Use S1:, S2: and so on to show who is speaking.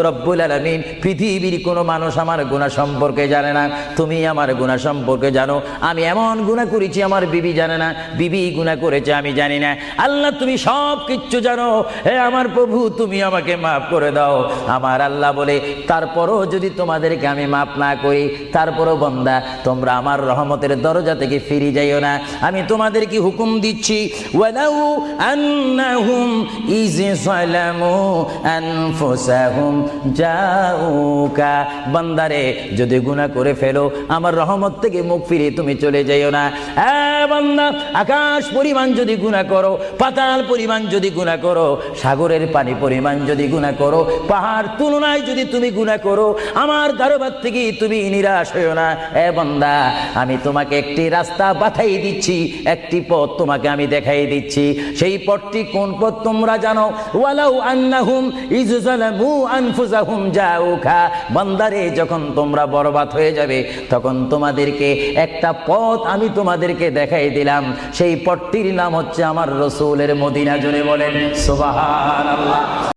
S1: রব্বুল আলামিন, পৃথিবীর কোনো মানুষ আমার গুনাহ সম্পর্কে জানে না, তুমি আমার গুনাহ সম্পর্কে জানো। আমি এমন গুনাহ করেছি আমার বিবি জানে না, বিবি গুনাহ করেছে আমি জানি না। আল্লাহ তুমি সব কিচ্ছু জানো, হে আমার প্রভু তুমি আমাকে মাফ করে দাও। আমার আল্লাহ বলে, তারপরও যদি তোমাদেরকে আমি মাফ না করি, তারপরও বান্দা তোমরা আমার রহমতের দরজা থেকে ফিরে যাইও না। আমি তোমাদেরকে হুকুম দিচ্ছি, ওয়ালাউ আন্নাহুম ইয যালামু আনফুসাহুম জাউকা, বান্দারে যদি গুনাহ করে ফেলো আমার রহমত থেকে মুখ ফিরে তুমি চলে যাইও না। বান্দা, আকাশ পরিমাণ যদি গুনাহ করো, পাতাল পরিমাণ যদি গুনাহ করো, সাগরের পানি পরিমাণ যদি গুনাহ করো, পাহাড় তুলনায় যদি তুমি গুনাহ করো, আমার দরবার থেকে তুমি নিরাশ হইও না। বান্দা, আমি তোমাকে একটি রাস্তা বাতাই দিচ্ছি, একটি পথ তোমাকে আমি দেখাই দিচ্ছি। সেই পথটি কোন পথ তোমরা জানো? ওয়ালাউ আন্নাহুম ইয যালামু আনফুসাহুম জাউকা, বান্দারে যখন তোমরা বরবাদ হয়ে যাবে তখন তোমাদেরকে একটা পথ আমি তোমাদেরকে দেখাই দিলাম। সেই পথটির নাম হচ্ছে আমার রাসূলের মদিনা। জোরে বলেন সুবহানাল্লাহ।